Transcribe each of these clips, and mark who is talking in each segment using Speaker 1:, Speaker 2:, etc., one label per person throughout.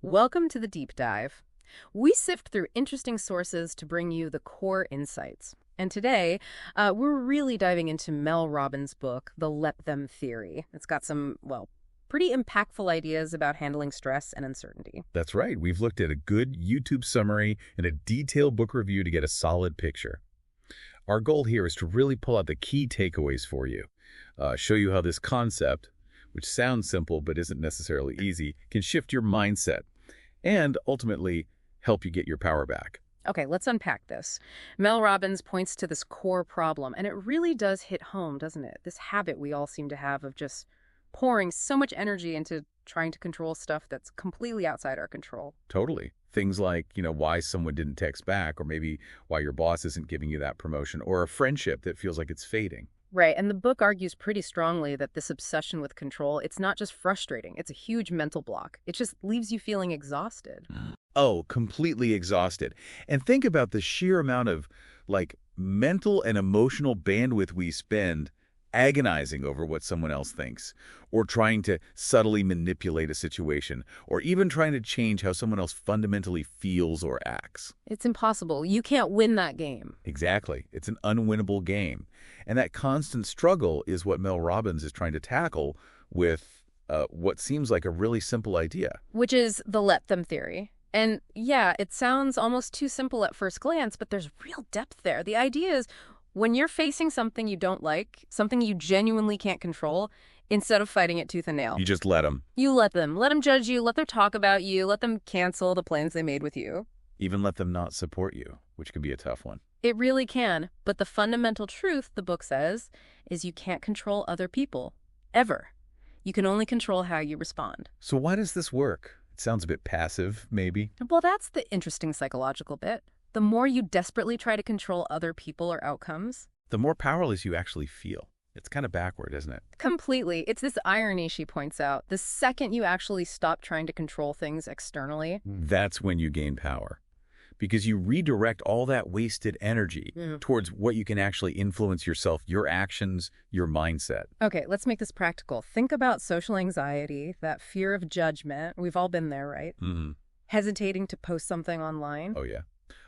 Speaker 1: Welcome to the deep dive. We sift through interesting sources to bring you the core insights. And today, we're really diving into Mel Robbins' book, The Let Them Theory. It's got some, well, pretty impactful ideas about handling stress and uncertainty.
Speaker 2: That's right. We've looked at a good YouTube summary and a detailed book review to get a solid picture. Our goal here is to really pull out the key takeaways for you, show you how this concept, which sounds simple but isn't necessarily easy, can shift your mindset and ultimately help you get your power back.
Speaker 1: Okay, let's unpack this. Mel Robbins points to this core problem, and it really does hit home, doesn't it? This habit we all seem to have of just pouring so much energy into trying to control stuff that's completely outside our control.
Speaker 2: Totally. Things like, why someone didn't text back, or maybe why your boss isn't giving you that promotion, or a friendship that feels like it's fading.
Speaker 1: Right, and the book argues pretty strongly that this obsession with control, it's not just frustrating, it's a huge mental block. It just leaves you feeling exhausted.
Speaker 2: Oh, completely exhausted. And think about the sheer amount of, mental and emotional bandwidth we spend agonizing over what someone else thinks, or trying to subtly manipulate a situation, or even trying to change how someone else fundamentally feels or acts.
Speaker 1: It's impossible. You can't win that game.
Speaker 2: Exactly. It's an unwinnable game. And that constant struggle is what Mel Robbins is trying to tackle with what seems like a really simple idea.
Speaker 1: Which is the let them theory. And yeah, it sounds almost too simple at first glance, but there's real depth there. The idea is when you're facing something you don't like, something you genuinely can't control, instead of fighting it tooth and nail,
Speaker 2: You just let them.
Speaker 1: you let them. Let them judge you, let them talk about you, let them cancel the plans they made with you.
Speaker 2: Even let them not support you, which can be a tough one.
Speaker 1: It really can, but the fundamental truth, the book says, is you can't control other people. Ever. You can only control how you respond.
Speaker 2: So why does this work? It sounds a bit passive, maybe.
Speaker 1: Well, that's the interesting psychological bit. The more you desperately try to control other people or outcomes,
Speaker 2: The more powerless you actually feel. It's kind of backward, isn't it?
Speaker 1: completely. It's this irony she points out. The second you actually stop trying to control things externally,
Speaker 2: That's when you gain power. Because you redirect all that wasted energy towards what you can actually influence yourself, your actions, your mindset.
Speaker 1: Okay, let's make this practical. Think about social anxiety, that fear of judgment. We've all been there, right?
Speaker 2: Mm-hmm.
Speaker 1: Hesitating to post something online.
Speaker 2: Oh, yeah.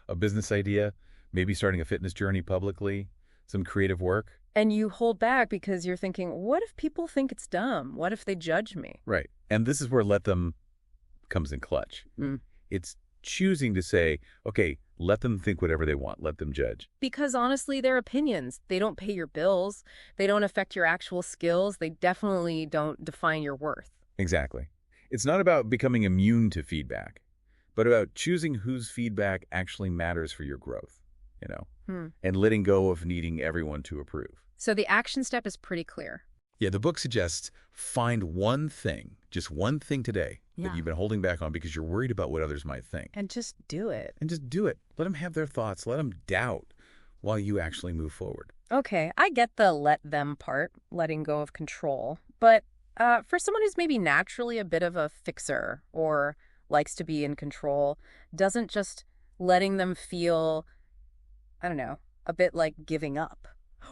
Speaker 2: A business idea, maybe starting a fitness journey publicly, some creative work.
Speaker 1: And you hold back because you're thinking, what if people think it's dumb? What if they judge me?
Speaker 2: Right. And this is where let them comes in clutch. It's choosing to say, okay, let them think whatever they want. Let them judge.
Speaker 1: Because honestly, they're opinions. They don't pay your bills. They don't affect your actual skills. They definitely don't define your worth.
Speaker 2: Exactly. It's not about becoming immune to feedback, but about choosing whose feedback actually matters for your growth, and letting go of needing everyone to approve.
Speaker 1: So the action step is pretty clear.
Speaker 2: Yeah, the book suggests find one thing, just one thing today
Speaker 1: Yeah.
Speaker 2: that you've been holding back on because you're worried about what others might think.
Speaker 1: And just do it.
Speaker 2: And just do it. Let them have their thoughts. Let them doubt while you actually move forward.
Speaker 1: Okay, I get the let them part, letting go of control. But for someone who's maybe naturally a bit of a fixer or likes to be in control, doesn't just letting them feel, I don't know, a bit like giving up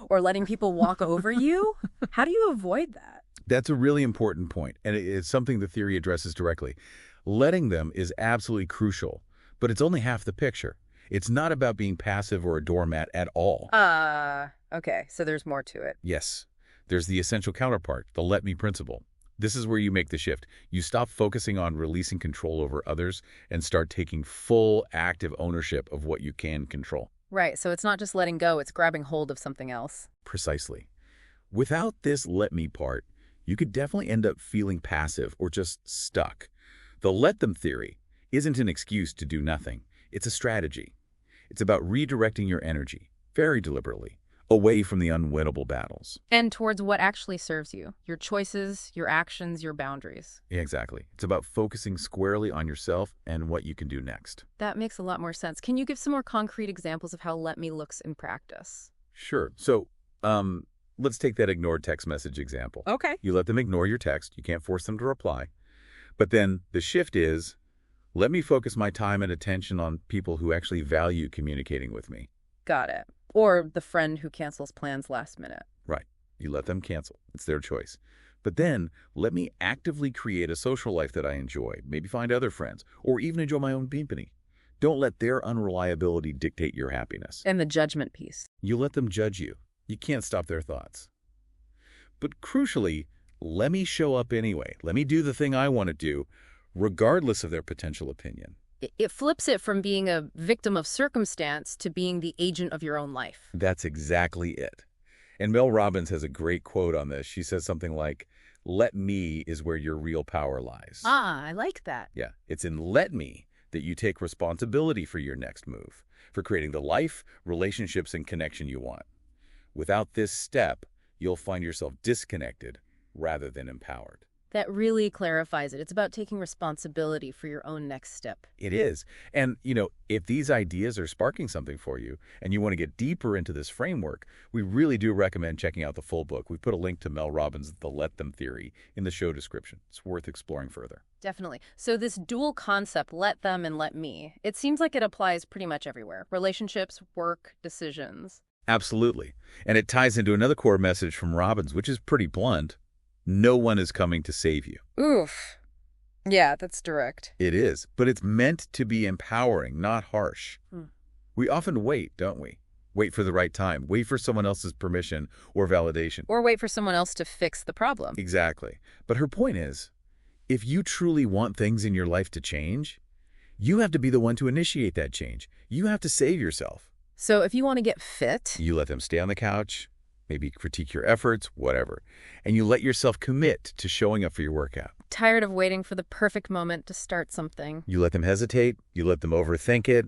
Speaker 1: or letting people walk over you? How do you avoid that?
Speaker 2: That's a really important point, and it's something the theory addresses directly. Letting them is absolutely crucial, but it's only half the picture. It's not about being passive or a doormat at all.
Speaker 1: Okay, so there's more to it.
Speaker 2: Yes, there's the essential counterpart, the let me principle. This is where you make the shift. You stop focusing on releasing control over others and start taking full active ownership of what you can control.
Speaker 1: Right, so it's not just letting go, it's grabbing hold of something else.
Speaker 2: Precisely. Without this let me part, you could definitely end up feeling passive or just stuck. The let them theory isn't an excuse to do nothing. It's a strategy. It's about redirecting your energy, very deliberately, away from the unwinnable battles.
Speaker 1: And towards what actually serves you, your choices, your actions, your boundaries.
Speaker 2: Yeah, exactly. It's about focusing squarely on yourself and what you can do next.
Speaker 1: That makes a lot more sense. Can you give some more concrete examples of how let me looks in practice?
Speaker 2: Sure. So, let's take that ignored text message example.
Speaker 1: Okay.
Speaker 2: You let them ignore your text. You can't force them to reply. But then the shift is, let me focus my time and attention on people who actually value communicating with me.
Speaker 1: Got it. Or the friend who cancels plans last minute.
Speaker 2: Right. You let them cancel. It's their choice. But then let me actively create a social life that I enjoy, maybe find other friends, or even enjoy my own company. Don't let their unreliability dictate your happiness.
Speaker 1: And the judgment piece.
Speaker 2: You let them judge you. You can't stop their thoughts. But crucially, let me show up anyway. Let me do the thing I want to do, regardless of their potential opinion.
Speaker 1: It flips it from being a victim of circumstance to being the agent of your own life.
Speaker 2: That's exactly it. And Mel Robbins has a great quote on this. She says something like, "Let me is where your real power lies."
Speaker 1: Ah, I like that.
Speaker 2: Yeah, it's in let me that you take responsibility for your next move, for creating the life, relationships, and connection you want. Without this step, you'll find yourself disconnected rather than empowered.
Speaker 1: That really clarifies it. It's about taking responsibility for your own next step.
Speaker 2: It is. And, if these ideas are sparking something for you and you want to get deeper into this framework, we really do recommend checking out the full book. We put a link to Mel Robbins' The Let Them Theory in the show description. It's worth exploring further.
Speaker 1: Definitely. So this dual concept, let them and let me, it seems like it applies pretty much everywhere. Relationships, work, decisions.
Speaker 2: Absolutely. And it ties into another core message from Robbins, which is pretty blunt. No one is coming to save you.
Speaker 1: Oof. Yeah, that's direct.
Speaker 2: It is, but it's meant to be empowering, not harsh. We often wait, don't we? Wait for the right time. Wait for someone else's permission or validation.
Speaker 1: Or wait for someone else to fix the problem.
Speaker 2: Exactly. But her point is, if you truly want things in your life to change, you have to be the one to initiate that change. You have to save yourself.
Speaker 1: So if you want to get fit,
Speaker 2: You let them stay on the couch, maybe critique your efforts, whatever. And you let yourself commit to showing up for your workout.
Speaker 1: tired of waiting for the perfect moment to start something.
Speaker 2: You let them hesitate, you let them overthink it,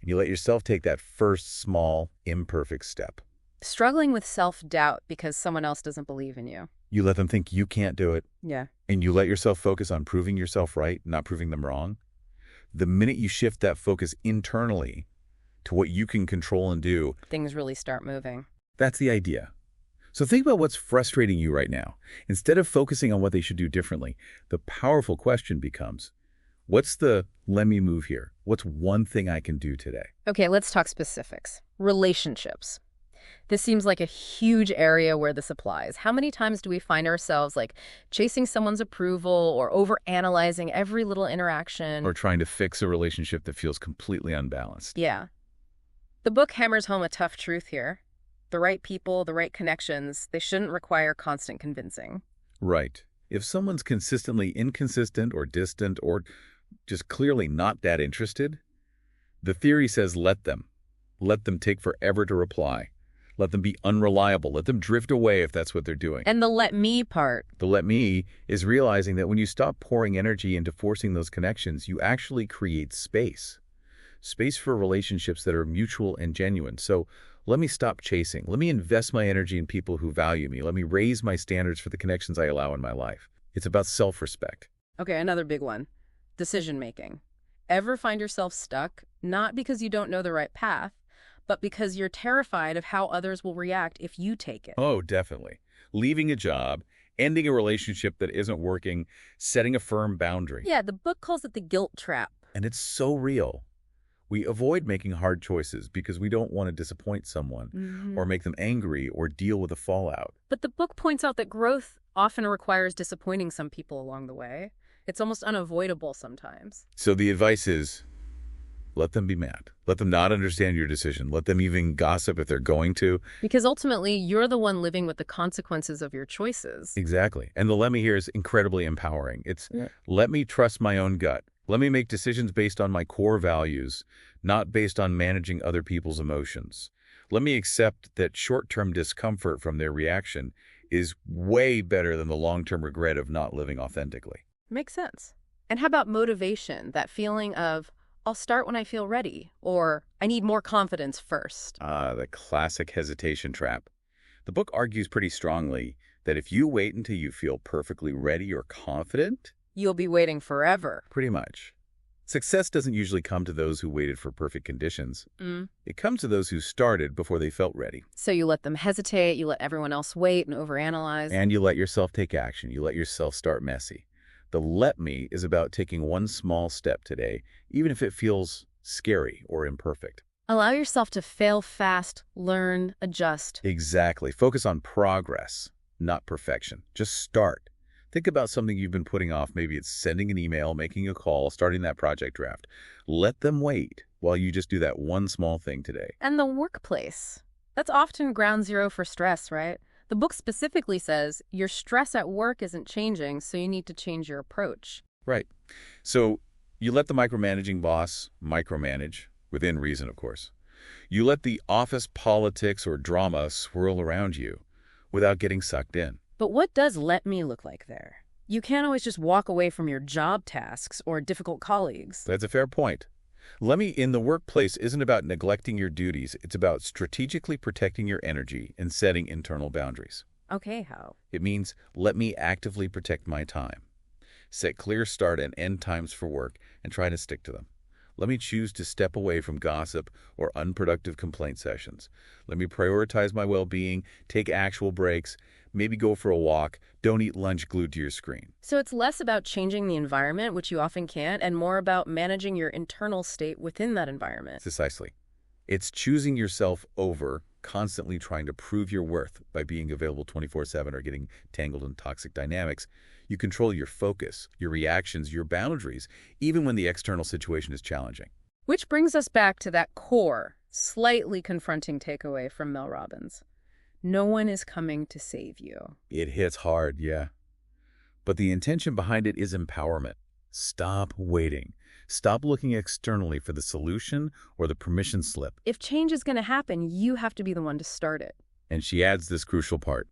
Speaker 2: and you let yourself take that first small, imperfect step.
Speaker 1: Struggling with self-doubt because someone else doesn't believe in you.
Speaker 2: You let them think you can't do it,
Speaker 1: Yeah.
Speaker 2: and you let yourself focus on proving yourself right, not proving them wrong. The minute you shift that focus internally to what you can control and do,
Speaker 1: Things really start moving.
Speaker 2: that's the idea. So think about what's frustrating you right now. Instead of focusing on what they should do differently, the powerful question becomes, what's the let me move here? What's one thing I can do today?
Speaker 1: Okay, let's talk specifics. Relationships. This seems like a huge area where this applies. How many times do we find ourselves chasing someone's approval or overanalyzing every little interaction?
Speaker 2: Or trying to fix a relationship that feels completely unbalanced?
Speaker 1: Yeah. The book hammers home a tough truth here. The right people, the right connections, they shouldn't require constant convincing.
Speaker 2: Right. If someone's consistently inconsistent or distant or just clearly not that interested, the theory says let them. Let them take forever to reply. Let them be unreliable. Let them drift away if that's what they're doing.
Speaker 1: And the let me part.
Speaker 2: The let me is realizing that when you stop pouring energy into forcing those connections, you actually create space. Space for relationships that are mutual and genuine. So let me stop chasing. Let me invest my energy in people who value me. Let me raise my standards for the connections I allow in my life. It's about self-respect.
Speaker 1: Okay, another big one. Decision making. Ever find yourself stuck, not because you don't know the right path, but because you're terrified of how others will react if you take it?
Speaker 2: Oh, definitely. Leaving a job, ending a relationship that isn't working, setting a firm boundary.
Speaker 1: Yeah, the book calls it the guilt trap.
Speaker 2: And it's so real. We avoid making hard choices because we don't want to disappoint someone or make them angry or deal with the fallout.
Speaker 1: But the book points out that growth often requires disappointing some people along the way. It's almost unavoidable sometimes.
Speaker 2: So the advice is, let them be mad. Let them not understand your decision. Let them even gossip if they're going to.
Speaker 1: Because ultimately, you're the one living with the consequences of your choices.
Speaker 2: Exactly. And the let me here is incredibly empowering. It's let me trust my own gut. Let me make decisions based on my core values, not based on managing other people's emotions. Let me accept that short-term discomfort from their reaction is way better than the long-term regret of not living authentically.
Speaker 1: Makes sense. And how about motivation? That feeling of, I'll start when I feel ready, or I need more confidence first.
Speaker 2: The classic hesitation trap. The book argues pretty strongly that if you wait until you feel perfectly ready or confident,
Speaker 1: You'll be waiting forever.
Speaker 2: pretty much. Success doesn't usually come to those who waited for perfect conditions. It comes to those who started before they felt ready.
Speaker 1: So you let them hesitate, you let everyone else wait and overanalyze.
Speaker 2: And you let yourself take action. You let yourself start messy. The let me is about taking one small step today, even if it feels scary or imperfect.
Speaker 1: Allow yourself to fail fast, learn, adjust.
Speaker 2: Exactly. Focus on progress, not perfection. Just start. Think about something you've been putting off. Maybe it's sending an email, making a call, starting that project draft. Let them wait while you just do that one small thing today.
Speaker 1: And the workplace. That's often ground zero for stress, right? The book specifically says your stress at work isn't changing, so you need to change your approach.
Speaker 2: Right. So you let the micromanaging boss micromanage, within reason, of course. You let the office politics or drama swirl around you without getting sucked in.
Speaker 1: But what does let me look like there? You can't always just walk away from your job tasks or difficult colleagues.
Speaker 2: That's a fair point. Let me in the workplace isn't about neglecting your duties. It's about strategically protecting your energy and setting internal boundaries.
Speaker 1: Okay, how?
Speaker 2: It means let me actively protect my time. Set clear start and end times for work and try to stick to them. Let me choose to step away from gossip or unproductive complaint sessions. Let me prioritize my well-being, take actual breaks, maybe go for a walk, don't eat lunch glued to your screen.
Speaker 1: So it's less about changing the environment, which you often can't, and more about managing your internal state within that environment.
Speaker 2: Precisely. It's choosing yourself over constantly trying to prove your worth by being available 24/7 or getting tangled in toxic dynamics. You control your focus, your reactions, your boundaries, even when the external situation is challenging.
Speaker 1: Which brings us back to that core, slightly confronting takeaway from Mel Robbins. No one is coming to save you.
Speaker 2: It hits hard, yeah. But the intention behind it is empowerment. Stop waiting. Stop looking externally for the solution or the permission slip.
Speaker 1: If change is going to happen, you have to be the one to start it.
Speaker 2: And she adds this crucial part.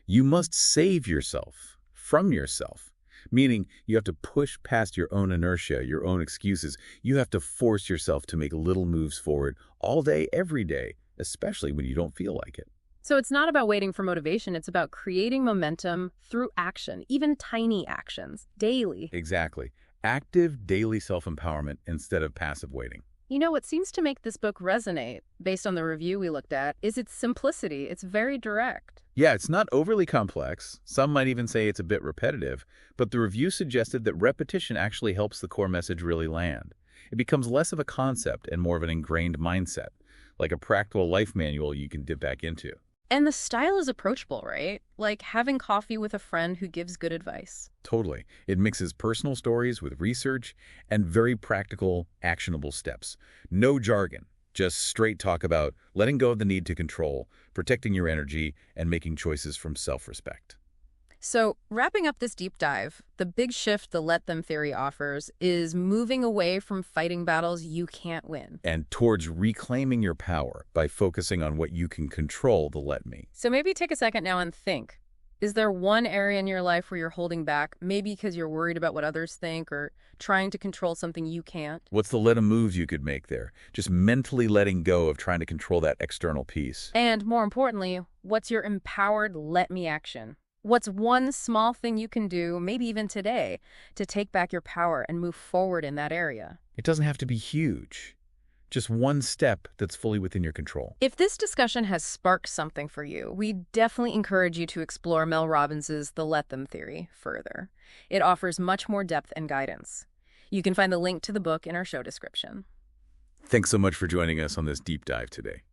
Speaker 2: You must save yourself from yourself, meaning you have to push past your own inertia, your own excuses. You have to force yourself to make little moves forward all day, every day, especially when you don't feel like it.
Speaker 1: So it's not about waiting for motivation. It's about creating momentum through action, even tiny actions, daily.
Speaker 2: Exactly. Active daily self-empowerment instead of passive waiting.
Speaker 1: You know, what seems to make this book resonate, based on the review we looked at, is its simplicity. It's very direct.
Speaker 2: Yeah, it's not overly complex. Some might even say it's a bit repetitive, but the review suggested that repetition actually helps the core message really land. It becomes less of a concept and more of an ingrained mindset, like a practical life manual you can dip back into.
Speaker 1: And the style is approachable, right? Like having coffee with a friend who gives good advice.
Speaker 2: Totally. It mixes personal stories with research and very practical, actionable steps. No jargon, just straight talk about letting go of the need to control, protecting your energy, and making choices from self-respect.
Speaker 1: So, wrapping up this deep dive, the big shift the let them theory offers is moving away from fighting battles you can't win.
Speaker 2: And towards reclaiming your power by focusing on what you can control, the let me.
Speaker 1: So maybe take a second now and think. Is there one area in your life where you're holding back, maybe because you're worried about what others think or trying to control something you can't?
Speaker 2: What's the let 'em moves you could make there? Just mentally letting go of trying to control that external piece.
Speaker 1: And more importantly, what's your empowered let me action? What's one small thing you can do, maybe even today, to take back your power and move forward in that area?
Speaker 2: It doesn't have to be huge. Just one step that's fully within your control.
Speaker 1: If this discussion has sparked something for you, we definitely encourage you to explore Mel Robbins's The Let Them Theory further. It offers much more depth and guidance. You can find the link to the book in our show description.
Speaker 2: Thanks so much for joining us on this deep dive today.